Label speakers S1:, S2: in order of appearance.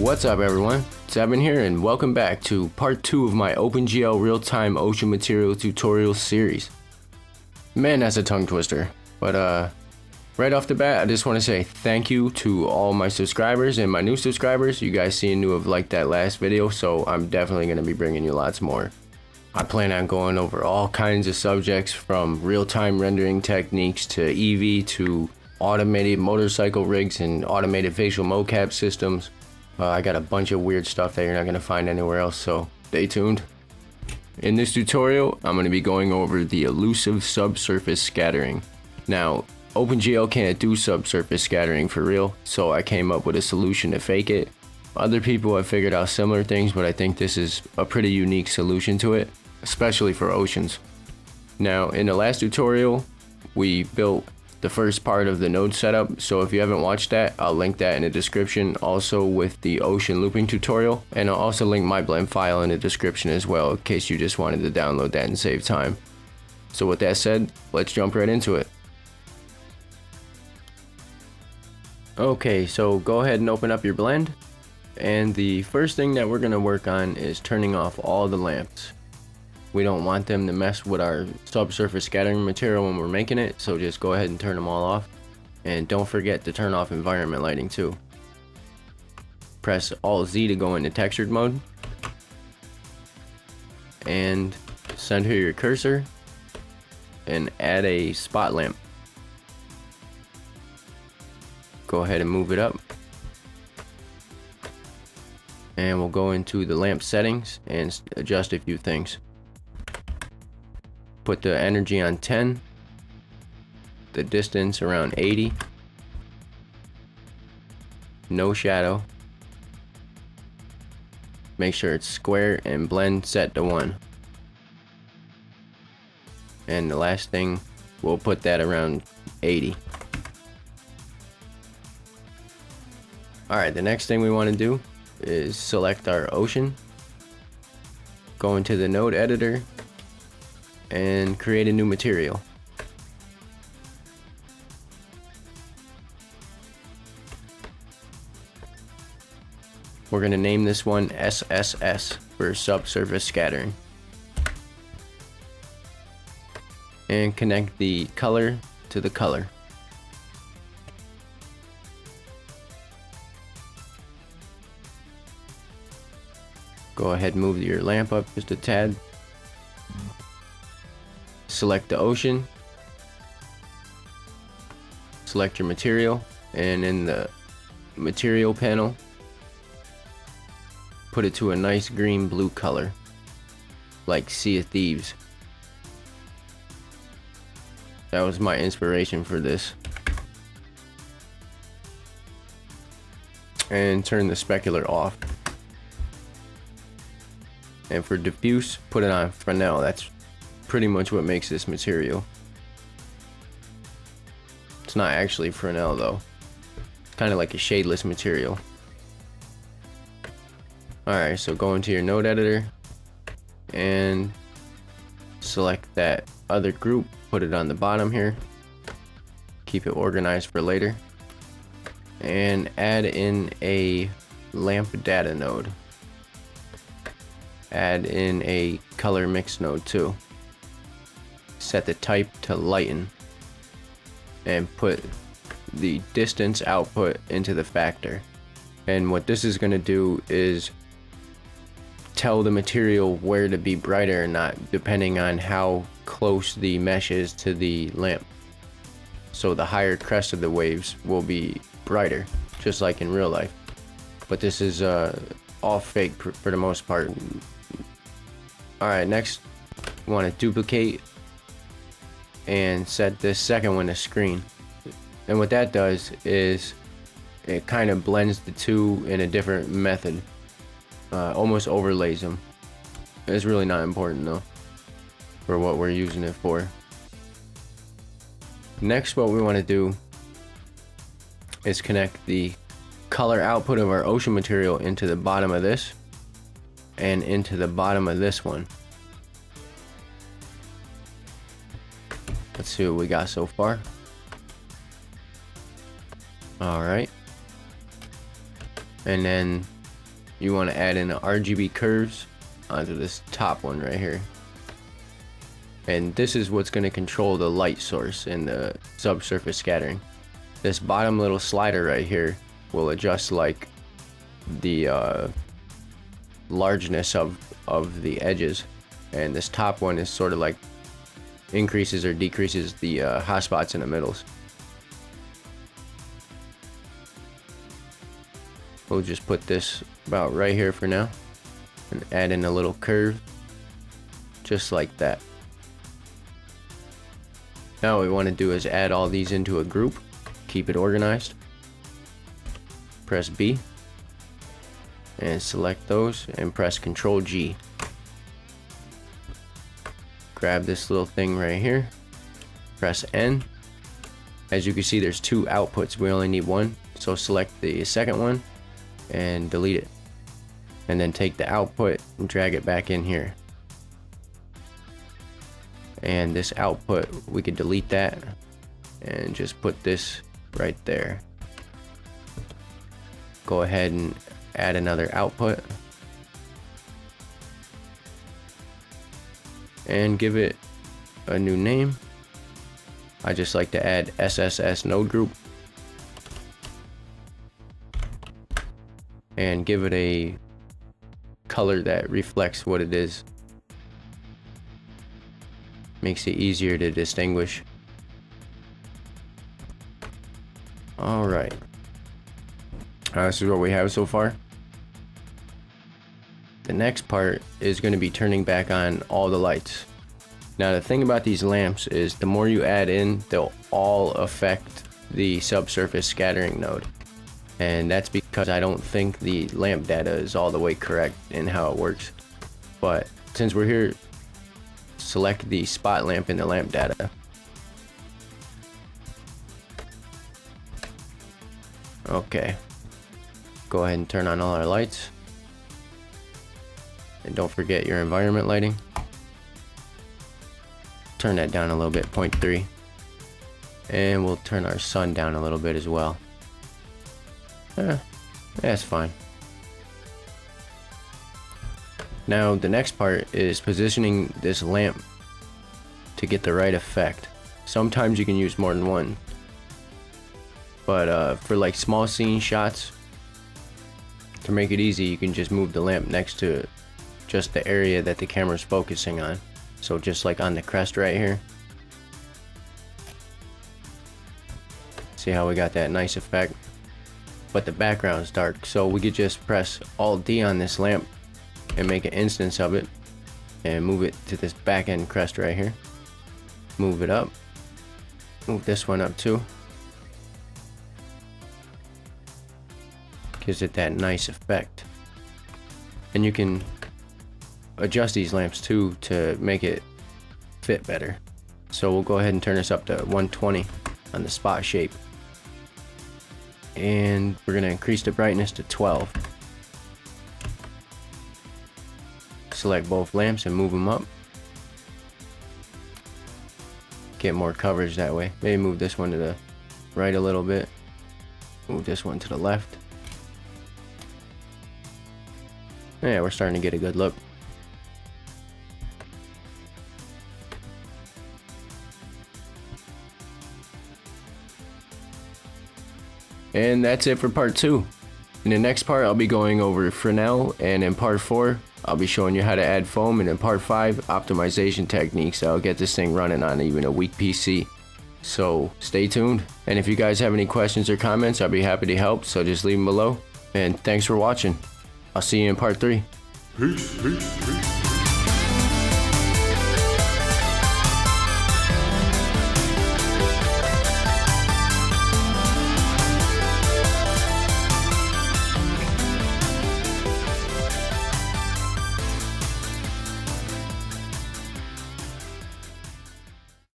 S1: What's up everyone, Zebin here and welcome back to part 2 of my OpenGL real-time ocean material tutorial series. Man, that's a tongue twister, but right off the bat I just want to say thank you to all my subscribers and my new subscribers. You guys seem to have liked that last video, so I'm definitely going to be bringing you lots more. I plan on going over all kinds of subjects from real-time rendering techniques to EV to automated motorcycle rigs and automated facial mocap systems. I got a bunch of weird stuff that you're not going to find anywhere else, so stay tuned. In this tutorial, I'm going to be going over the elusive subsurface scattering. Now, OpenGL can't do subsurface scattering for real, so I came up with a solution to fake it. Other people have figured out similar things, but I think this is a pretty unique solution to it, especially for oceans. Now, in the last tutorial, we built the first part of the node setup, so if you haven't watched that, I'll link that in the description, also with the ocean looping tutorial, and I'll also link my blend file in the description as well in case you just wanted to download that and save time. So with that said, let's jump right into it. Okay, so go ahead and open up your blend, and the first thing that we're going to work on is turning off all the lamps. We don't want them to mess with our subsurface scattering material when we're making it, so just go ahead and turn them all off. And don't forget to turn off environment lighting too. Press Alt Z to go into textured mode. And center your cursor and add a spot lamp. Go ahead and move it up. And we'll go into the lamp settings and adjust a few things. Put the energy on 10, the distance around 80, no shadow, make sure it's square, and blend set to 1. And the last thing, we'll put that around 80. Alright, the next thing we want to do is select our ocean, go into the node editor, and create a new material. We're going to name this one SSS for subsurface scattering. And connect the color to the color. Go ahead and move your lamp up just a tad. Select the ocean, select your material, and in the material panel, put it to a nice green blue color, like Sea of Thieves. That was my inspiration for this. And turn the specular off. And for diffuse, put it on Fresnel. That's pretty much what makes this material. It's not actually Fresnel though. It's kind of like a shadeless material. Alright, so go into your node editor and select that other group, put it on the bottom here, keep it organized for later, and add in a lamp data node. Add in a color mix node too. Set the type to lighten and put the distance output into the factor. And what this is going to do is tell the material where to be brighter or not, depending on how close the mesh is to the lamp. So the higher crest of the waves will be brighter, just like in real life. But this is all fake for the most part. Alright, next we want to duplicate and set this second one to screen. And what that does is it kind of blends the two in a different method, almost overlays them. It's really not important though for what we're using it for. Next, what we want to do is connect the color output of our ocean material into the bottom of this and into the bottom of this one. Let's see what we got so far. Alright. And then you want to add in the RGB curves onto this top one right here. And this is what's going to control the light source in the subsurface scattering. This bottom little slider right here will adjust like the largeness of the edges, and this top one is sort of like increases or decreases the hotspots in the middles. We'll just put this about right here for now and add in a little curve just like that. Now what we want to do is add all these into a group, keep it organized. Press B and select those and press Ctrl G. Grab this little thing right here, press N. As you can see, there's two outputs, we only need one, so select the second one and delete it, and then take the output and drag it back in here. And this output, we could delete that and just put this right there. Go ahead and add another output and give it a new name. I just like to add SSS node group and give it a color that reflects what it is. Makes it easier to distinguish. Alright. This is what we have so far. The next part is going to be turning back on all the lights. Now the thing about these lamps is the more you add in, they'll all affect the subsurface scattering node. And that's because I don't think the lamp data is all the way correct in how it works. But since we're here, select the spot lamp in the lamp data. Okay. Go ahead and turn on all our lights. And don't forget your environment lighting. Turn that down a little bit, 0.3. And we'll turn our sun down a little bit as well. That's fine. Now the next part is positioning this lamp to get the right effect. Sometimes you can use more than one, but for like small scene shots, to make it easy, you can just move the lamp next to just the area that the camera's focusing on. So just like on the crest right here. See how we got that nice effect? But the background's dark, so we could just press Alt D on this lamp and make an instance of it and move it to this back end crest right here. Move it up. Move this one up too. Gives it that nice effect. And you can adjust these lamps too to make it fit better. So we'll go ahead and turn this up to 120 on the spot shape. And we're going to increase the brightness to 12. Select both lamps and move them up. Get more coverage that way. Maybe move this one to the right a little bit. Move this one to the left. Yeah, we're starting to get a good look. And that's it for part 2. In the next part, I'll be going over Fresnel, and in part 4, I'll be showing you how to add foam, and in part 5, optimization techniques that'll get this thing running on even a weak PC. So stay tuned, and if you guys have any questions or comments, I'll be happy to help, so just leave them below. And thanks for watching. I'll see you in part 3.
S2: Peace.